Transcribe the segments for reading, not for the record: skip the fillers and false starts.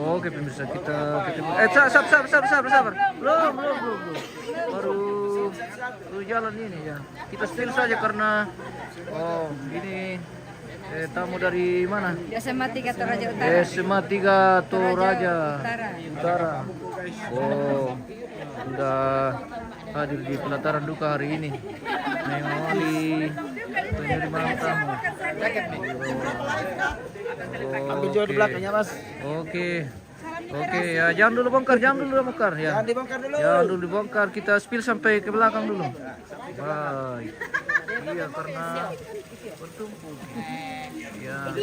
Oke pemirsa kita ketemu. Sabar. Belum. Baru jalan ini ya. Kita spill saja karena ini tamu dari mana? SMA 3 Toraja Utara. SMA 3 Toraja Utara. Oh, sudah hadir di pelataran duka hari ini. Mewali penerimaan tamu. Ambil jauh di belakangnya, Mas. Oke, ya jangan dulu bongkar ya. Jangan dibongkar dulu. Jangan dulu dibongkar, kita spill sampai ke belakang dulu. Baik. Iya karena bertumpuk. Ya.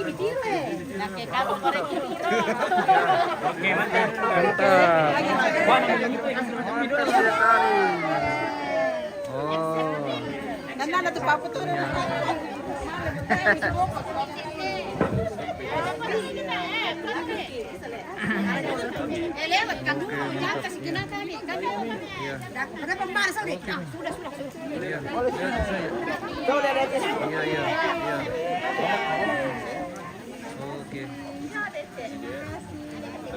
Oke, mantap. Oh. Nanda tuh papu tuh. Lewat kan dulu, jangan kasih kena tadi. Ada pembahasan nih. Sudah. Iya. Oke.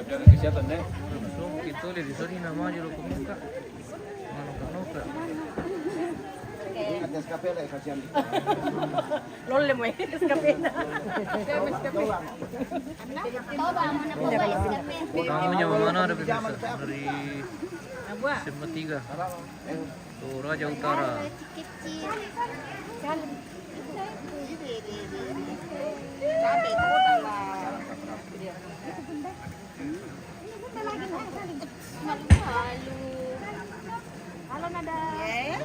Kesehatan deh. Kita lihat di sini nama aja lo kemuka. Manoka. Atas kapel ya kasihan. Lolle mo eskapena. Tamunya mana ada pemirsa dari SMA 3 Toraja Utara. Halo Nada.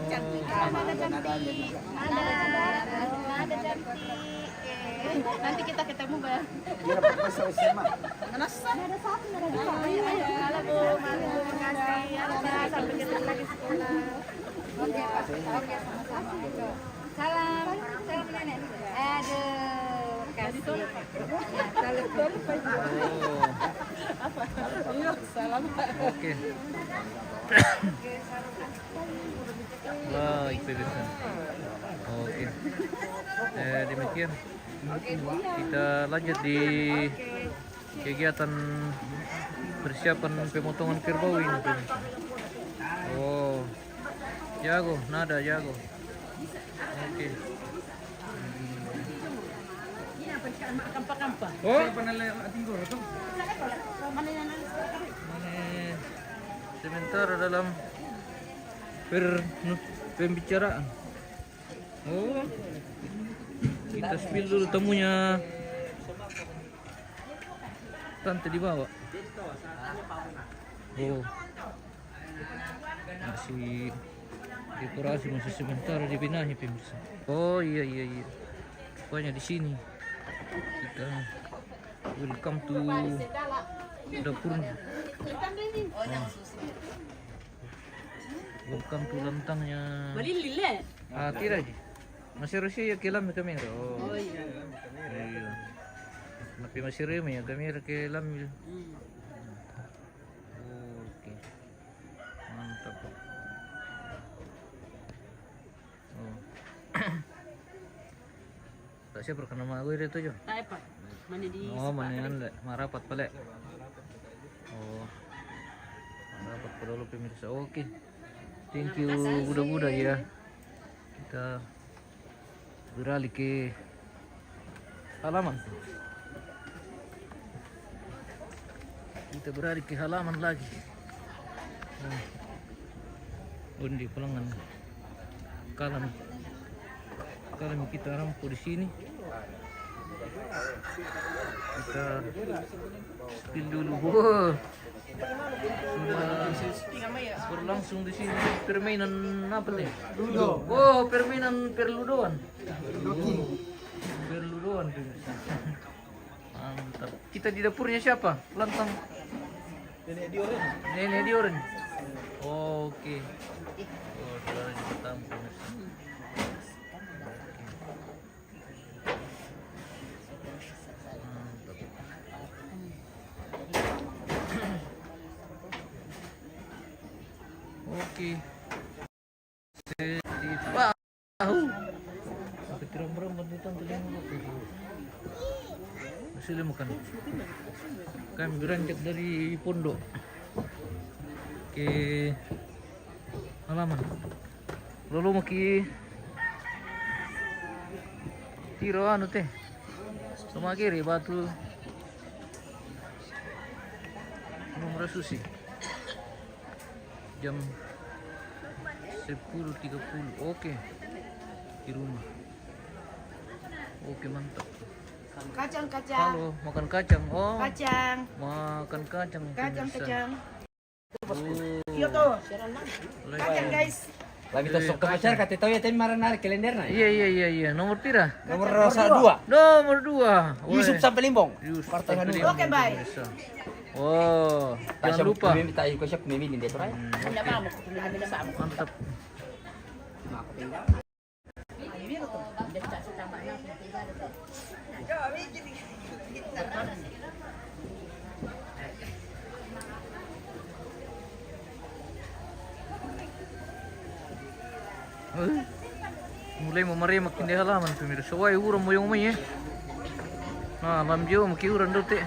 Cantik. Nada cantik. Nada cantik. Nanti kita ketemu Bang. Dia profesor SMA. Nada satu, nada dua. Halo Bu, terima kasih. Halo Bang, sampai ketemu lagi sekolah. Oke, sama-sama. Salam nenek. Aduh, kasih. Ya, salam. Oke. Baik pemirsa. Oke. Demikian kita lanjut di kegiatan persiapan pemotongan kerbau ini pemirsa. Oh, nada jago. Oke. Oh, sementara dalam pembicaraan. Oh, kita spill dulu tamunya. Tante di bawah. Oh, masih dekorasi masih sementara dibenahi pemirsa. Oh iya. Pokoknya di sini kita welcome to dapurnya. Welcome to lantangnya. Tidak aja. Masih Rusia ya kelam kamera. Oh iya. Tapi masih reme ya kamera kelam. Oke. Mantap. Oh. Tak siapa pernah nama gue itu jo. Apa? Mana di Mana marapat pale. Oh. Marapat perlu pemirsa. Oke. Thank you budak-budak ya. Kita beralih ke halaman. Lagi. Undi pulangan kalam kita rampu di sini. Kita spill dulu. Wow. Sudah berlangsung di sini permainan apa nih? Ludo. Oh, permainan perludoan. Perludoan. Mantap. Kita di dapurnya siapa? Lantang. Nenek Dioren. Oke. Oh, saudara juga tamu pemirsa. Oke. Wah. Ketiram-ram dito ang tuloy mo. Masih makan. Kami beranjak dari pondok ke halaman. Lalu mau ke tiro anu teh. Sama kiri batu nomor susi. Jam 10.30. Oke. Di rumah. Oke, mantap. Kacang-kacang. Halo, makan kacang. Oh. Kacang. Makan kacang. pemirsa. Kacang-kacang. Oh. Iya tuh. Lagi- Kacang guys. Lagi tusuk ke masyarakat itu ya tapi marah-marah kalendernya. Iya. Nomor pira? Nomor 2. Nomor 2. Yusuf sampai Limbong. Yusuf Partai sampai Hanura. Limbong, Oke, bye. pemirsa. Oh, jangan lupa. Tayo ko siya kumimili din dito. Mantap. Mulai memari makin di halaman pemirsa. Wah, urang mo yung may eh. Nah, lamjo makiuran daw teh.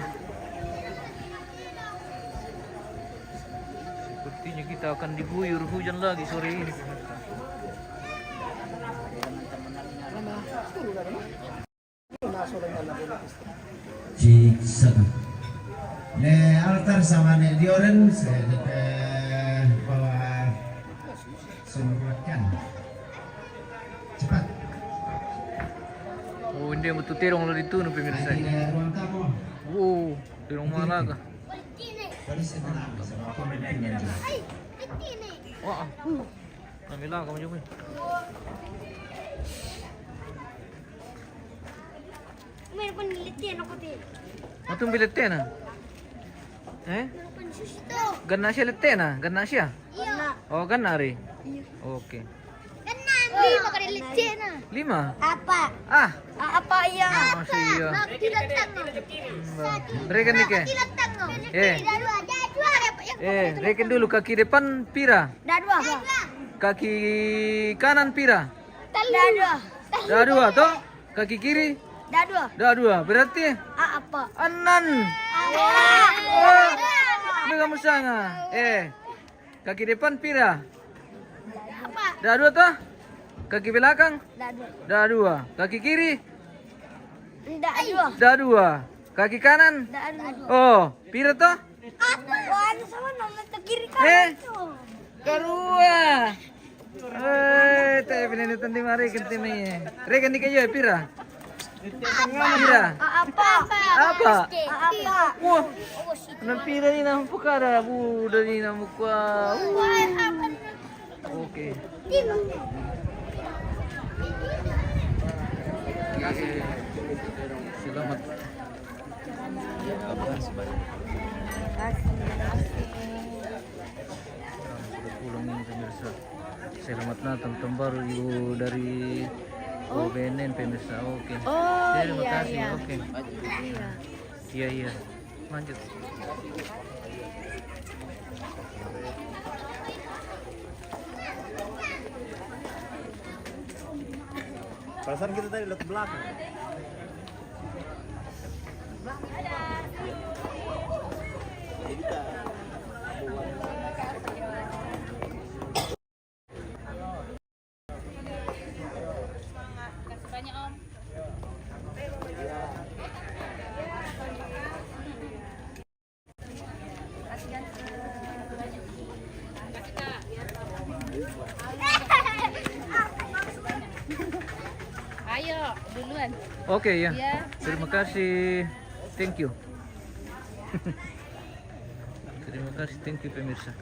Sepertinya kita akan diguyur hujan lagi sore ini pemirsa. Satu. Le altar sama ne dioren saya bawa sembuhkan. Cepat. Oh, hindi betul terong lo dito no pemirsa. Di ruang tamu. Wow, terong malaga. Boleh saya tenang sama pemimpin. Wah. Kami lang kamu juga. Meron pang nilitian ako din. Matong bilete na. Eh? Meron pang susto. Ganna siya lete na. Ganna siya. Iya. Oh, ganna rin. Okay. Ganun. Lima ka nilitian na. 5. Apa? Ah. Apa iya? Oh, siya. Nagtilatang mo. Rekan nih ke. Nagtilatang mo. Eh. Dadua. Rekan dulu kaki depan pira. Dadua. Kaki kanan pira. Dadua. Dua toh. Kaki kiri. Dadua. Dua. Berarti Apa? anan. Oh. Mega musanga. Kaki depan pira. Apa? Dua toh. Kaki belakang. Dadua. Dua. Kaki kiri. Dadua. Dua. Kaki kanan. Dadua. Oh, pira toh? Apa? Wah, sama nomor ke kiri Eh. kanan. Karua. Tayo pininitan di mari kinti may. Rekan di kayo pira. Pira. Apa? Apa? Apa? Wah. Nang pira ni na pukara bu dari na mukwa. Oke. Selamat. Pulang ini pemirsa. Selamat Natal tahun baru ibu dari BNN pemirsa. Oke. Terima kasih. Oke. Iya. Lanjut. Perasaan kita tadi lihat ke belakang. Ayo, duluan. Oke ya. Iya. Terima kasih. Thank you. Terima kasih, thank you pemirsa.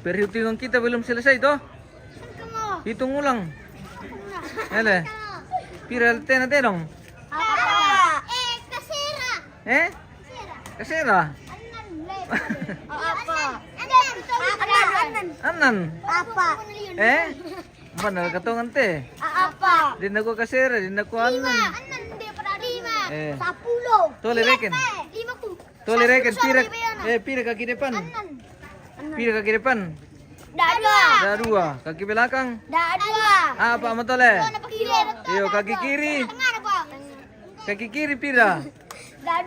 Perhitungan kita belum selesai toh? Hitung ulang. Ele. Pira tena tenong. Apa? Kasera. Kasera. Apa? Anan. Anan. Apa? Mana katongan teh? Apa? Din ako kasera, din ako anan. Anan dia pada lima. Eh. 10. Tole reken. 5 Tole reken pira kaki depan. Pira kaki depan. Dah 2. Dah 2. Kaki belakang. Dah 2. Apa matole? Kiri. Iyo kaki kiri. Tengah apa? Kaki kiri pira. Dah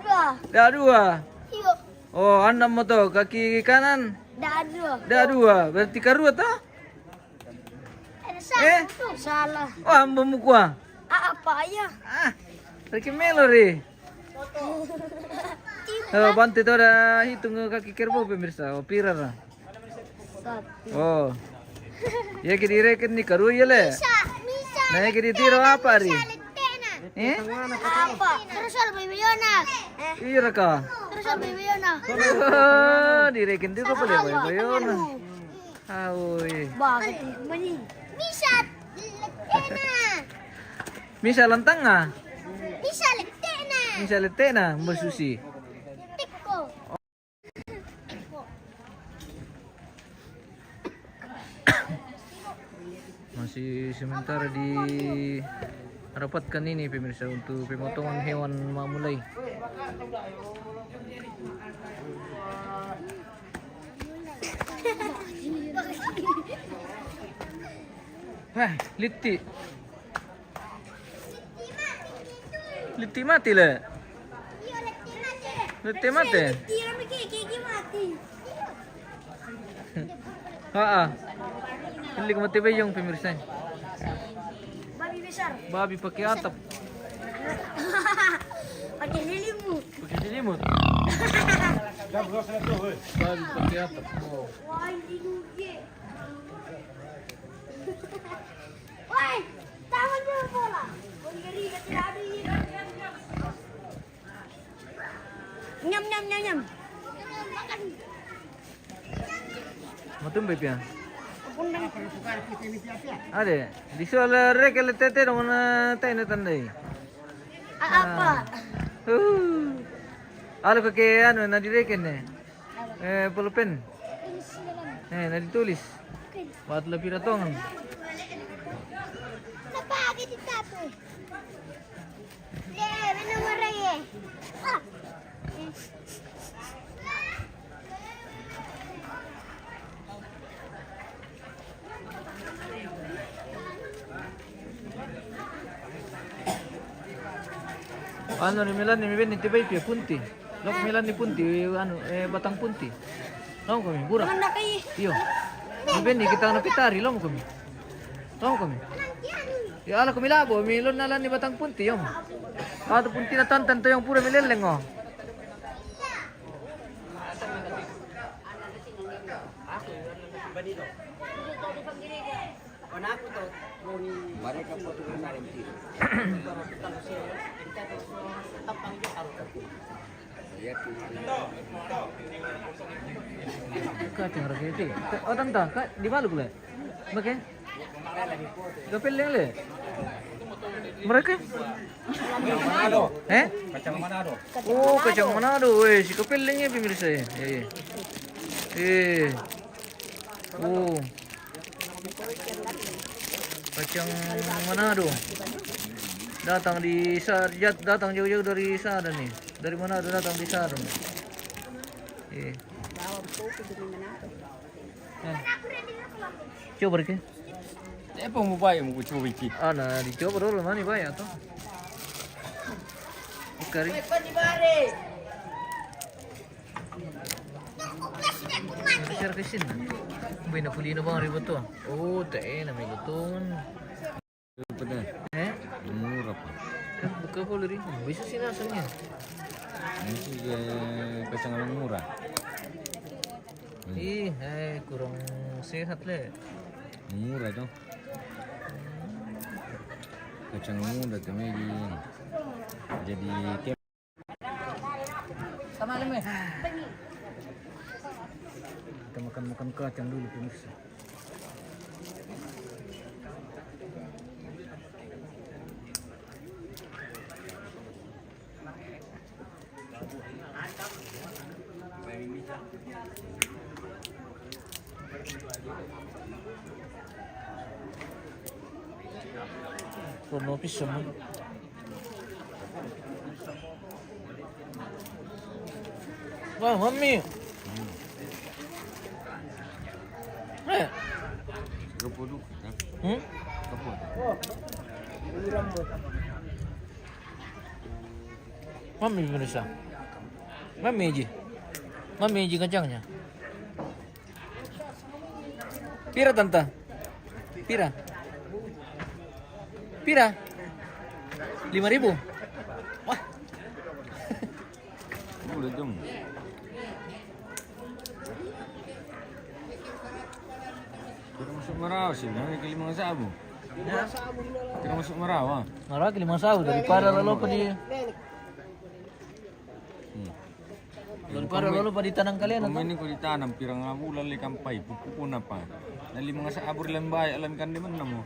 2. Dah 2. Iyo. Oh, 6 mo to. Kaki kanan. Dah 2. Dah 2. Berarti karua to? Eh? Salah. Oh, ambo mo kuha. Apa ya? Ah. Reki melori. Oh, bantu to dah hitung kaki kerbau pemirsa. Oh, pira lah. Oh. Ya kiri reken ni karua ya le. Misa. Nah, kiri tiro apa ri? Eh? Apa? Terus al Bayona. Iya ka. Terus al Bayona. Oh, direken dito pala yun. Aoy. Bakit? Mani. Misa. Letena. Misa lantang ah. Misa letena. Misa letena, masusi. Tiko. Masih sementara di rapatkan ini pemirsa untuk pemotongan hewan memulai. Hah, liti. Liti mati le. Liti mati. Tira gigi mati. Ah. Hindi ko matibay yung pemirsa. Babi besar. Babi pakai atap. Pakai lilimut. Pakai selimut. Babi pakai atap. Oh. Wah, ini rugi. Woi, tangan dulu bola. Geri kecil ada ini. Nyam nyam nyam nyam. Makan. Matumbay pian. Ada. Di soal rekel tete dong na tayo na tanday. Apa? Alo ka kay ano na direken pulpen. Na ditulis. Buat lebih ratong. Napagod yung tapo. Minamaray eh. Ah. Ano ni Milan ni Ben tibay pia punti. Lok Milan ni punti ano batang punti. Lamu kami burak. Mana kayo? Iyo. Ni Ben kita na pitari lamu kami. Lamu kami. Ya ala kami labo milon na lang ni batang punti yung. Ato punti na tantan to yung pura mileleng oh. Kacang rakete. Oh tanta, di malu pula. Oke. Gapel le. Mereka? Eh? Kacang Manado. Oh, kacang Manado. Weh, si kapelnya pemirsa ya. Oh. Kacang Manado. Datang jauh-jauh dari sana nih. Dari Manado datang di sana. Coba ke? Apa mau bayar mau coba iki? Nah, dicoba dulu mana bayar tuh. Kari. Share kesin. Bina puli na bang ribet tuh? Oh, teh na may luton. Benar. Murah pak. Buka puluh ribu. Bisa sih rasanya. Ini sih kacang yang murah. Kurang sehat le. Murah dong. Kacang muda tuh jadi Sama lem ya. Kita makan kacang dulu pemirsa. Kono pisang. Wah, mami. Rupo dulu. Hmm? Rupo. Mami pemirsa. Mami aja kacangnya. Pira tante? Pira? 5.000. Wah. Udah jam. Kira masuk Maraw sih, nanti ke 5.000. Kira masuk Maraw ah. Marah 5 daripada lalu pa di daripada lalu pa di tanang kalian. Kung ini ko ditanam, pirang nga ulan li kampay, pupupuna pa. Nali mga sa abor lang bay, alam kan di man na mo.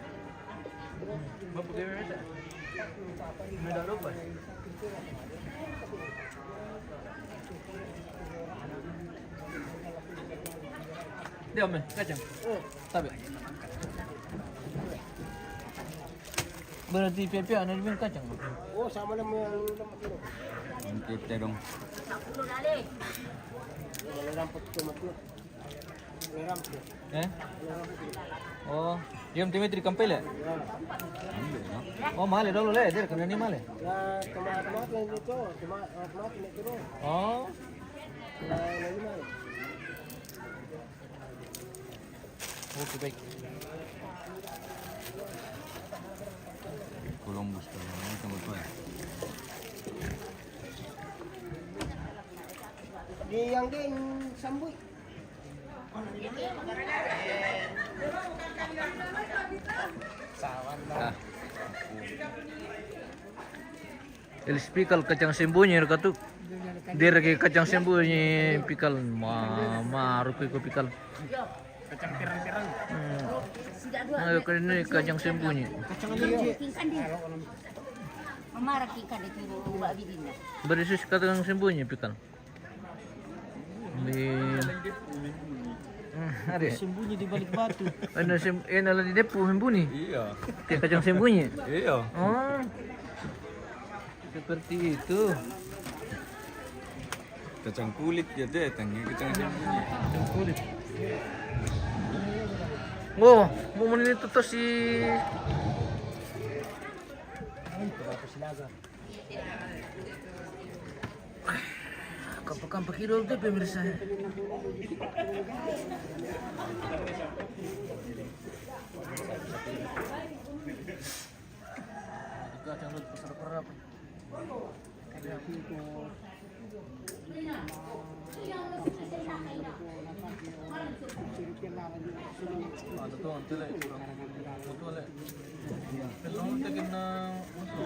Dia me, kacang. Tabi. Berarti pipi ano yung kacang? Oh, sama naman yung Ang kita dong. Eh? Oh, yung Dimitri Campele. Oh, mahal dulu le, dia kena ni mahal. Oh. Oke, baik. Columbus pa lang. Ano tama pa? Yang din samboy. Ah. El pikal kacang sembunyi katu. Dia lagi kacang sembunyi pikal marupi ko pikal. Kacang pirang-pirang. Ini kacang sembunyi. Berisis kacang sembunyi pikal. Ada Sembunyi di balik batu. ano di depo sembunyi. Iya. Kayak kacang sembunyi. Iya. Oh. Seperti itu. Kacang kulit ya deh, tangi kacang sembunyi. Kacang kulit. Wow, mau menit itu si kapag pakiro itu pemirsa. Kacang kulit pasar-pasar. Ano to, ang tila, kurang muto ulit. Pero ang tagin na muto.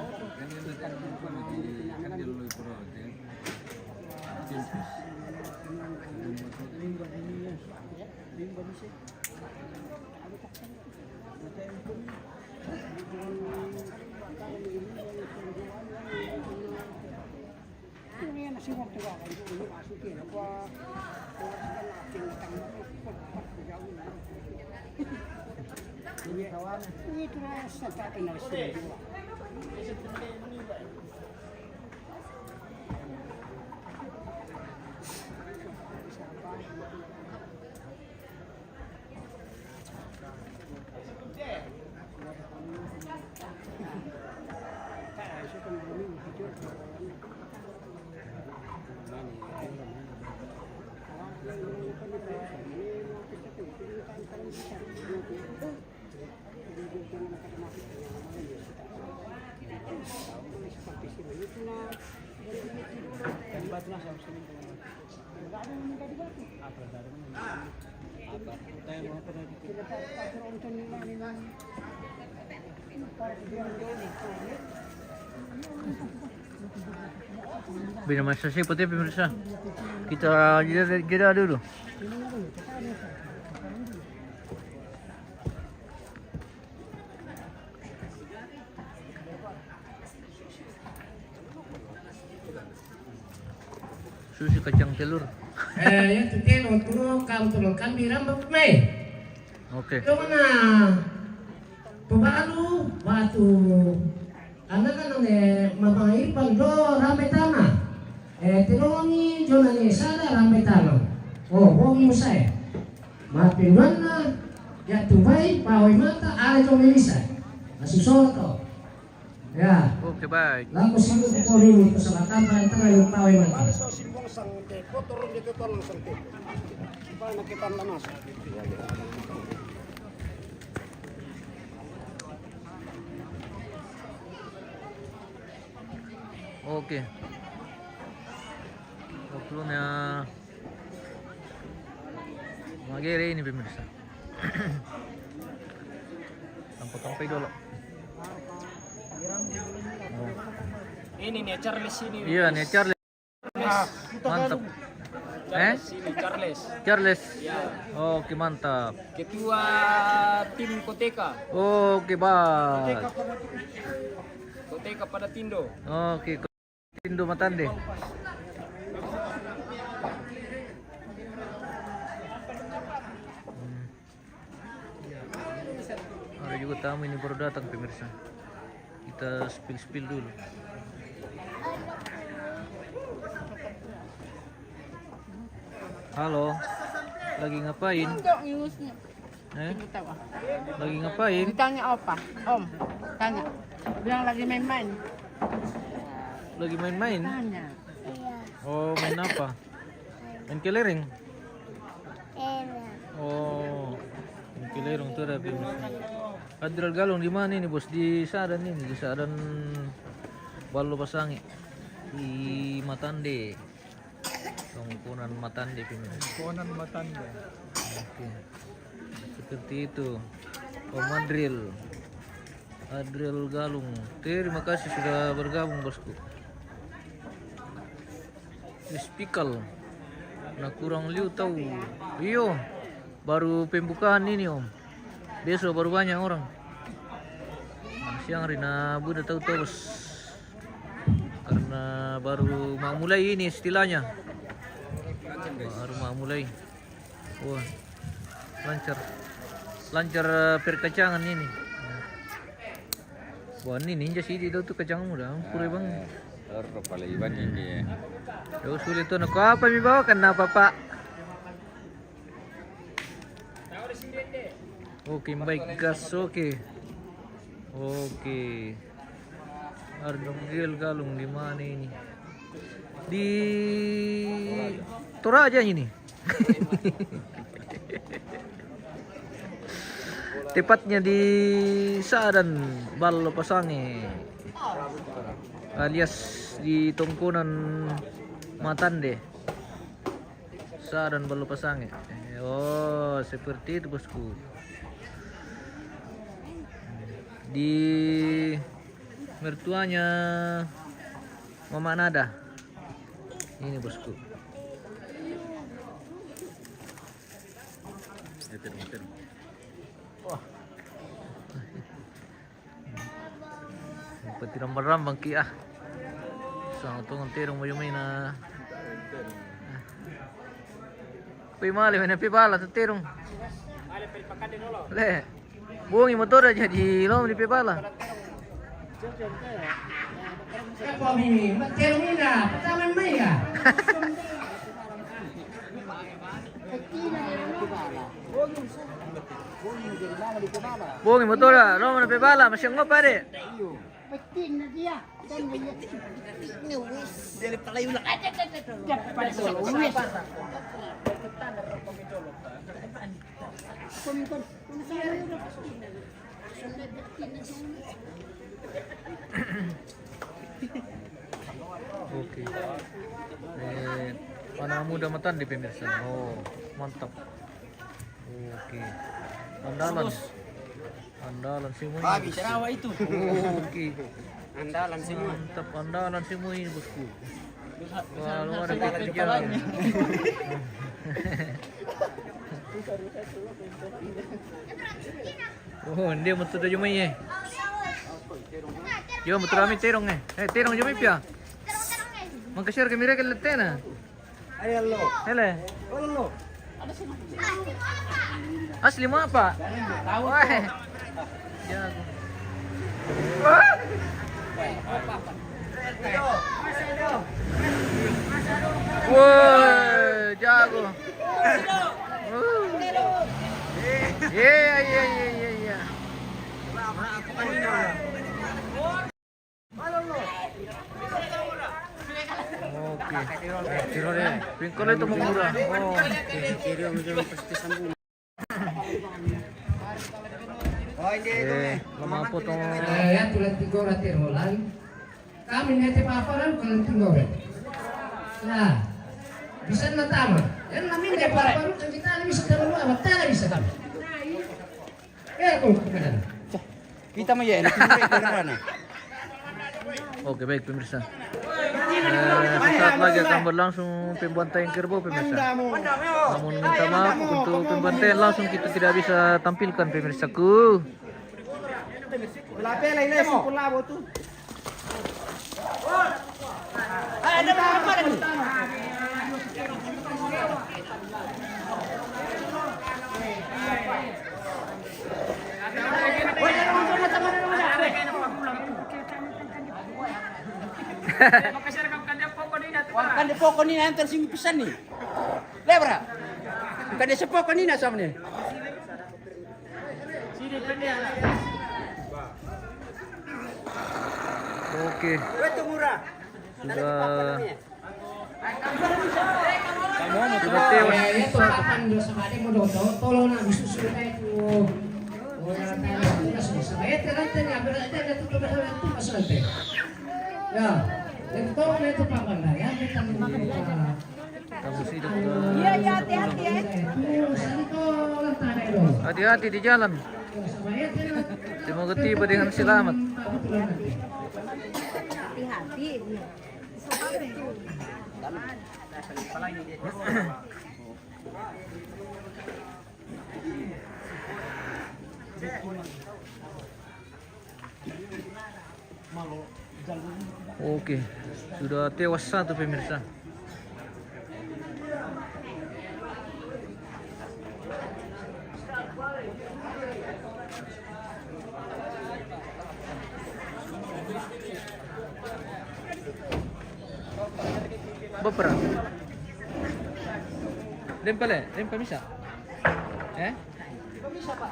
Binamassasi putih pemirsa. Kita jeda dulu. Sushi kacang telur. Yang tuh waktu kalau telurkan bilang bermain. Oke. Kemana? Pebalu batu Anda kan mama Irfan do ramai tanah. Tilongi jona ni sada ramai tanah. Oh, bongi saya. Maafin mana? Ya tubai pawai mata ada jong Melisa. Masih soto. Ya. Oke, baik. Lalu sibuk ko rin ito sa katama ito ngayon pawai mata. Oke. Waktunya magere ini pemirsa. Sampai dulu. Ini nih Charles ini. Iya, nih Charles. Mantap. Ini Charles. Charles. Ya. Oke, mantap. Ketua tim Koteka. Oke, baik. Koteka pada Tindo. Oke, Tindo Matande. Ada juga tamu ini baru datang pemirsa. Kita spill dulu. Halo, lagi ngapain? Lagi ngapain? Ditanya apa? Om, tanya. Bilang lagi main-main. Lagi main-main? Tanya. Oh, main apa? Main kelereng? Oh, main kelereng tuh ada pemirsa. Adral Galung di mana ini bos? Di Sadan ini, di Sadan Balu Pasangi di Matande. Tongkonan Matande pemirsa. Konan matanda. Oke. Seperti itu. Om Adriel Galung. Terima kasih sudah bergabung bosku. Spikal. Nah kurang liu tahu. Iyo. Baru pembukaan ini om. Besok baru banyak orang. Nah, siang Rina Buddha tahu bos. Karena baru mau mulai ini istilahnya. Baru mau mulai. Wah, lancar perkacangan ini. Wah ini ninja sih itu tuh kacang muda, pure bang. Paling banyak ini. Terus sulit tuh, aku apa mi bawa kan apa pak? Oke, baik gas oke. Oke. Adriel Galung di mana ini? Di Toraja ini. Tepatnya di Sadan Balu Pasangi alias di Tongkonan Matande. Sadan Balu Pasangi. Oh, seperti itu bosku. Di mertuanya Mama Nada. Ini bosku. Wah. Pati rambang ki ah. Sang tong terong mo yung may na. Pi mali na pi bala sa terong. Le. Buong motor aja di lom di pi bala. Ako mimi, termina, pertama mai ya. Buong motor lom na pi bala, masyang mo pare. Betin na dia. Dan nuwis. Dari palayo lang. Dapat nuwis. Kumpul. Oke. Anak muda matan di pemirsa. Oh, mantap. Oke. Andalan semua. Babi Sarawak itu. Oke. Andalan semua. Mantap andalan semua ini bosku. Wah, luar Bisa biasa. Oh, dia betul dah jumai eh. Yo, betul kami terong eh. Terong jumai pia. Mangkasir kamera ke letena. Ayo lo. Hele. Lo. Asli mo apa? Tahu. Jago. Woi, jago. Iya, iya, iya, iya, iya. Oke. Pingkol itu murah. Lama potong. Ya tulang tigor at tirolan. Kami nete paparan kalau tigor. Nah, bisa na tama. Yan namin nete paparan kan kita bisa dalawa, matala bisa kami. Ya kung kailan. Kita mo yan, ito na. Oke, baik pemirsa. Sesaat lagi akan berlangsung pembantaian kerbau pemirsa. Namun minta maaf untuk pembantaian langsung kita tidak bisa tampilkan pemirsaku. Kan di pokok ni yang tersinggung pisan ni. Lebra. Kan di sepokok ni na sama ni. Oke. Itu murah. Sudah tewas. Ya itu kapan do sa kade mo do tolong na bisusul na itu. Wala tayo na sa bayat ka lang tanya berarti ada tutup na itu pasalte. Ya. Ito na ito pa kanda. Ya kita Kamu sidak. Iya, iya, hati-hati ya. Hati-hati di jalan. Semoga tiba dengan selamat. Hati-hati. Oke, sudah tewas satu pemirsa. Berapa? Lempar bisa? Bisa pak.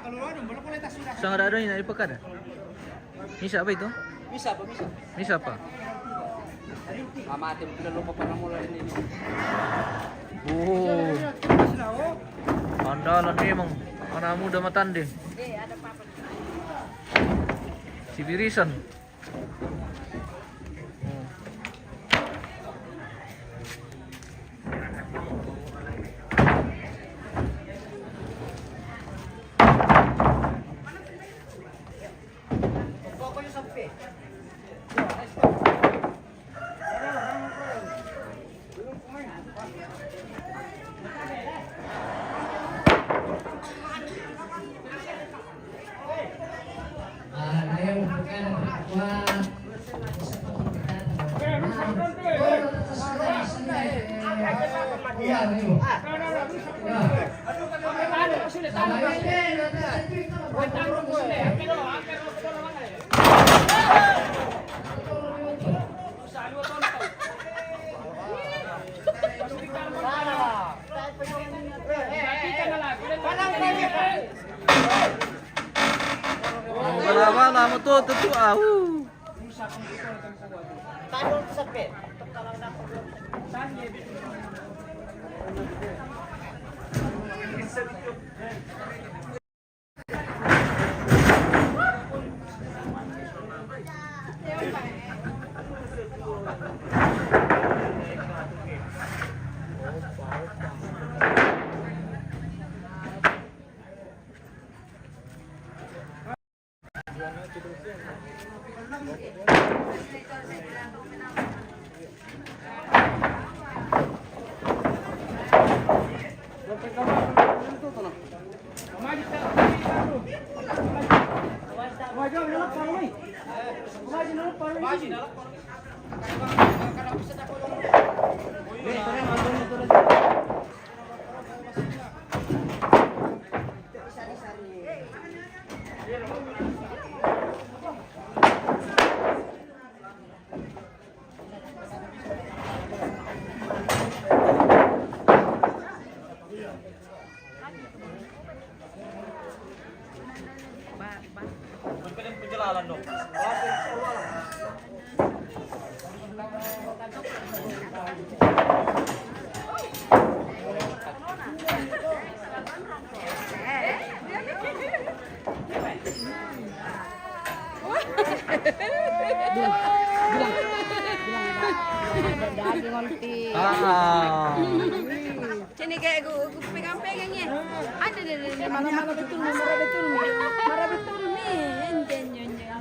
Kalau ada belum boleh tas sudah. Sangat ada ini pekat. Bisa apa itu? Bisa pak bisa. Bisa apa? Mati sudah lupa pernah mulai ini. Oh, andalan memang anak muda Matande. Ada apa-apa. Si Birisan. Wala mo to ah. Daging onti. Ah. Sini kayak gue pegang-pegangnya. Ada deh mana-mana betul, marah betul. Marah betul nih. Enten nyonya.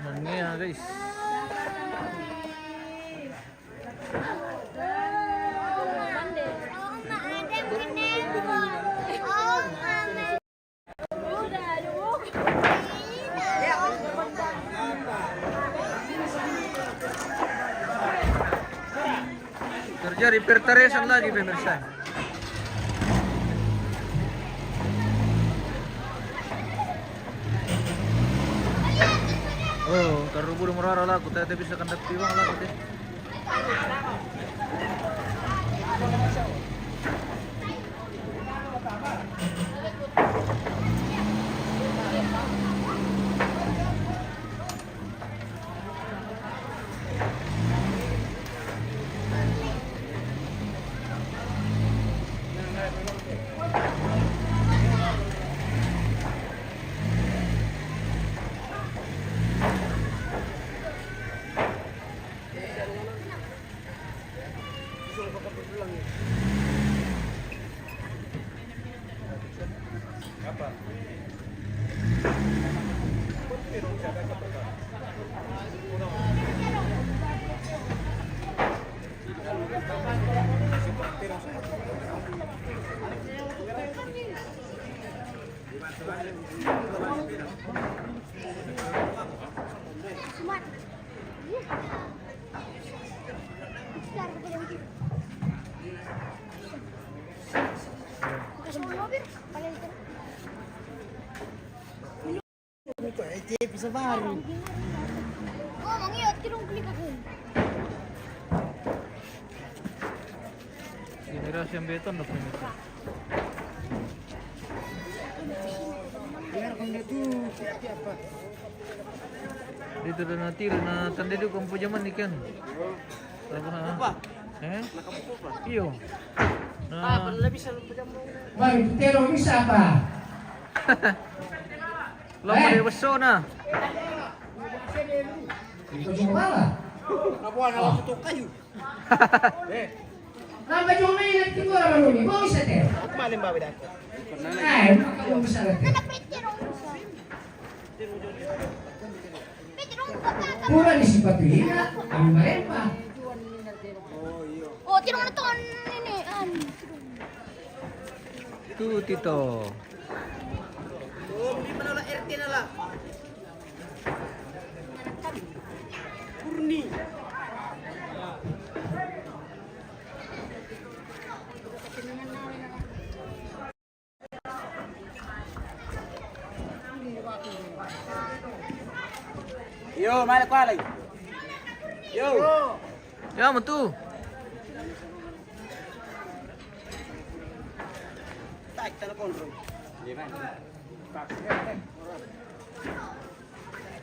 Mangga guys. Kerja repair teresan lagi pemirsa. Oh, taruh buru merara lah, aku tadi bisa kandak tiwang lah, aku teh. Oh, mangyot, kirong klik ako. Generasi yang beton lah pemirsa. Dito na natira na tanda dito kung pujaman ikan. Apa? Eh? Iyo. Wah, pero bisa apa? Lama dia besok na. Itu semua lah. Nabuhan na lang ito kayo. Napa cuma ini nanti gua orang ini, gua bisa teh. Kumalin ba bidak? Gua bisa teh. Pura di sepatu ini, kami merempa. Oh, tirong na to ini. Tuh Tito. Hindi pa nala RT na lang. Kurni. Yo, mana kualay? Yo. Ya mo tu. Tak telepon bro. Iya kan?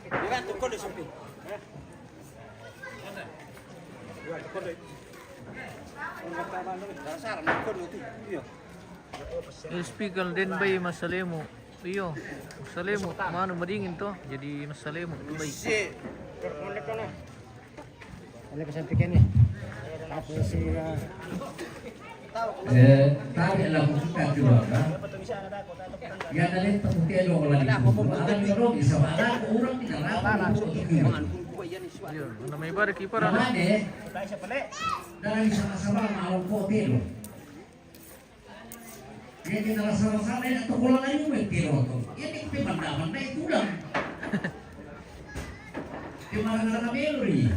Iya kan tukul di samping. Iya, tukul di. Orang kata lu dasar tukul itu. Iya. Speaker din bay masalemo. Iyo. Masalemo. Mano madingin to. Jadi masalemo bay. Si. Ano ka samping ni? Tapos si Tarik lah kita juga kan. Ya dari temukelo kalau di akan dorong bisa makan orang tidak rapat untuk ini. Iyo. Ano may ibarat kipar Karena ano? deh, dari sama-sama mau hotel. Dia kita sama-sama ini atau pulang aja hotel tuh. Ini pemandangan naik tulang. Di mana-mana Mary.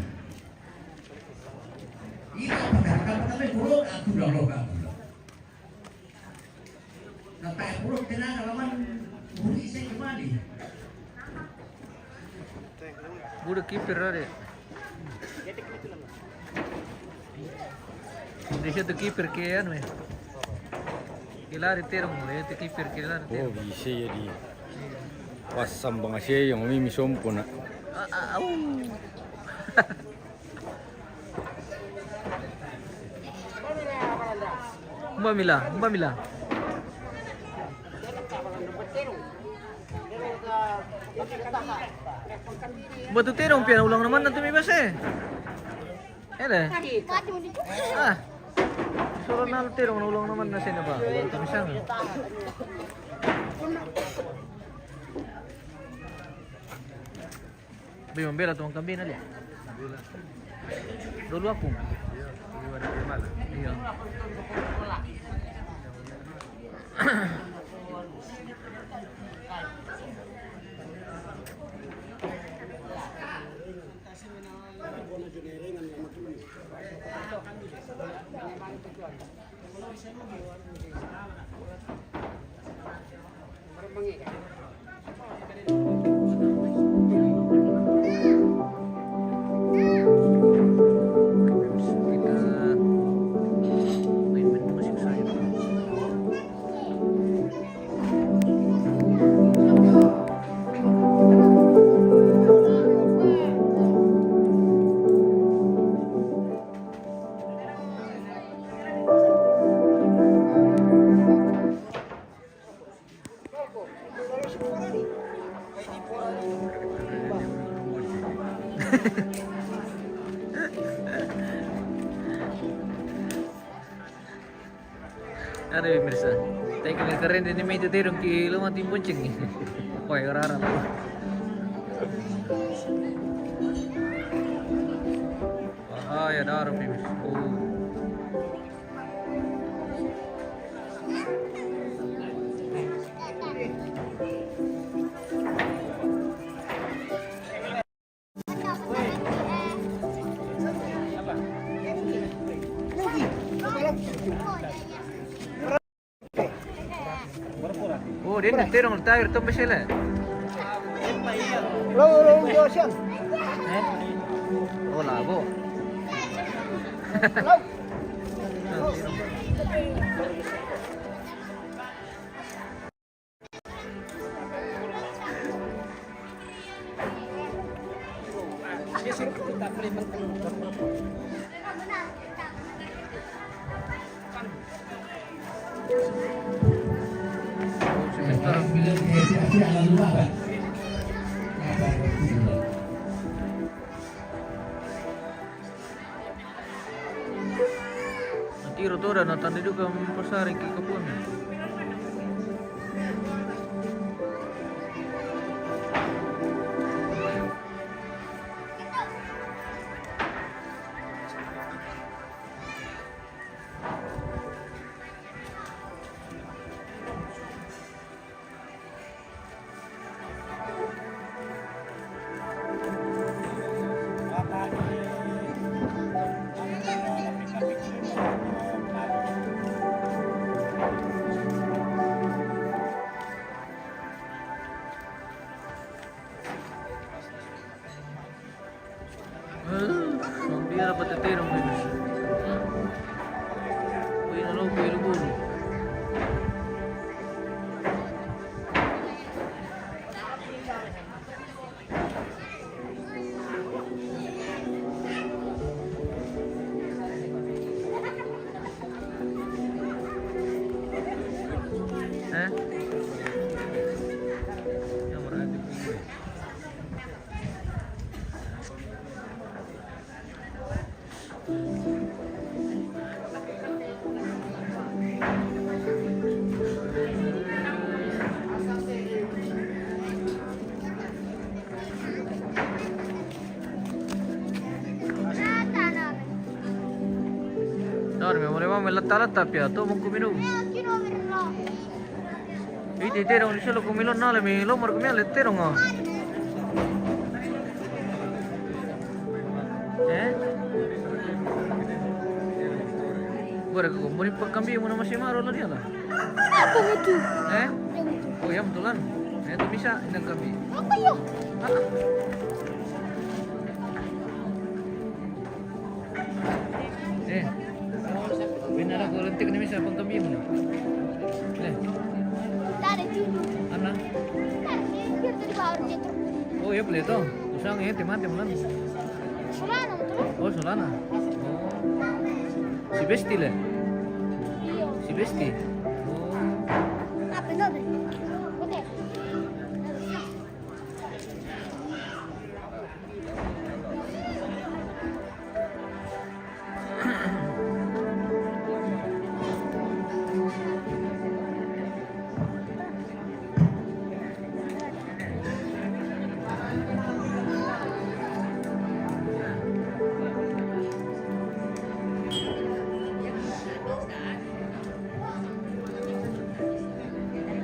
Ini apa pulang aku dah lokal. Sampai pulang tenang alaman buri saya kembali. Budak kipir ada. Dia tu kipir kian me. kilari terong mo, ito kipir kilari Oh, terong. bisa ya di. Wasam bang Asia yang mimi sompo na. Au. Mbak Mila. Batu terong pian ulang naman na tumibas eh. Ele. Mati mo dito. Ah. Suruh na terong na ulang naman na sina ba? Ulang tumisang. Bim, bela tuang kambing ali. Dulu aku. Iya. Kita main-main musik saya. Ano yung mirsa? Tayo kami karen din ni may tutirong ki lumating punching. Koy, kararap. Ah, ya darap yung mirsa. Oh. Oh, dia nak terong tayar tu macam mana? Eh? Oh, labo. Tiro tu dah nonton juga pasar ke kebun. Biar apa terong ini? Uy, ano pero guru. Eh? Yang berarti gue. Dor, me voleva melata pia, to mo kumino. Iti terong ni selo kumilo nale mi lo mar kumia le terong ah. Eh? Bora ko mo rin pagkambi mo na masimaro na dia lah. Apa itu? Eh? Oh ya betulan. Itu bisa inang kami. Apa yuk? Eh. Binara ko lentik ni bisa pagkambi mo na. itu di bawah dia terbunuh. Oh iya beli itu. Usang ya teman nanti. Solana betul? Oh Solana. Oh. Si Besti lah. Iya. Si Besti. Oh. Apa itu? Oke.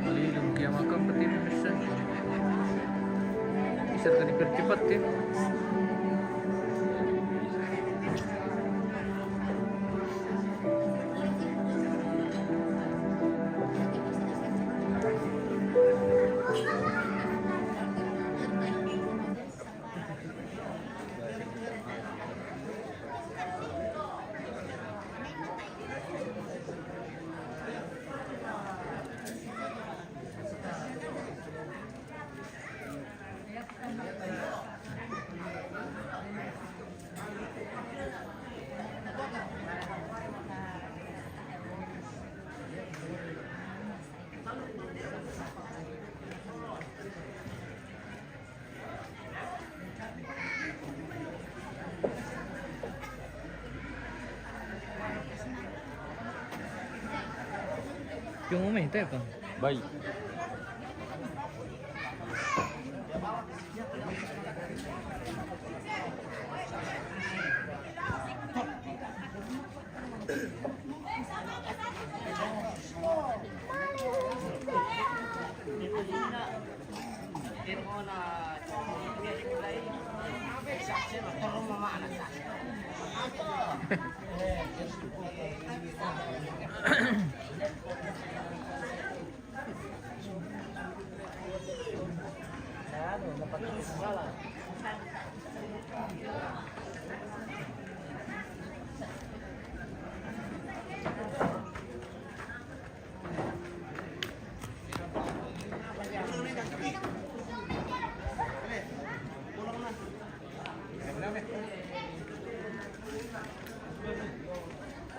Malilom kaya makam pati bisa. Bisa kan dipercepat ya. Yung umay, tayo ka. Baik.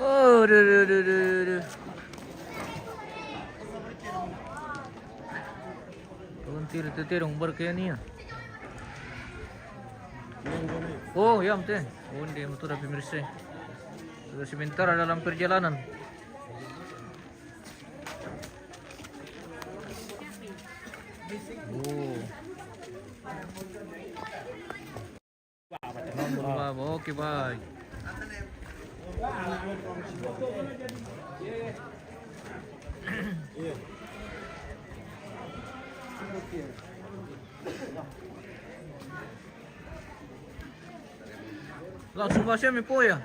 Oh, duh. Tirong barkaya niya. Oh, ya teh. Oh, hindi mo ito na pimirse. Sudah sementara dalam perjalanan. Oh. Nomor oke, bye. Langsung kasih mi po ya.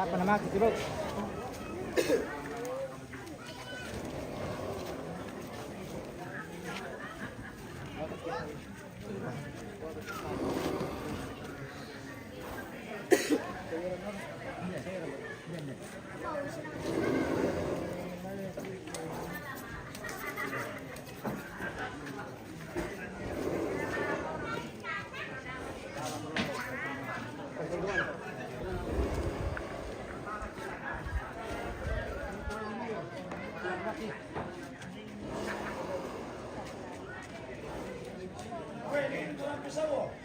Apa nama kita bro?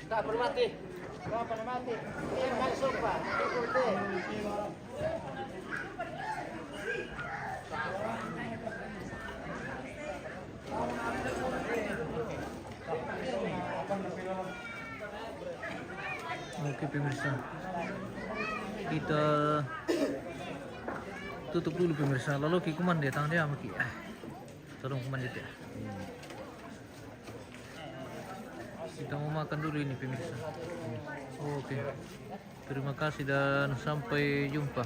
Tak perlu mati. Tak perlu mati. Ini masuk Pak. Oke pemirsa, kita tutup dulu pemirsa. Lalu ki kuman dia tangan dia maki. Tolong kuman dia. Kita mau makan dulu ini pemirsa. Oke. Terima kasih dan sampai jumpa.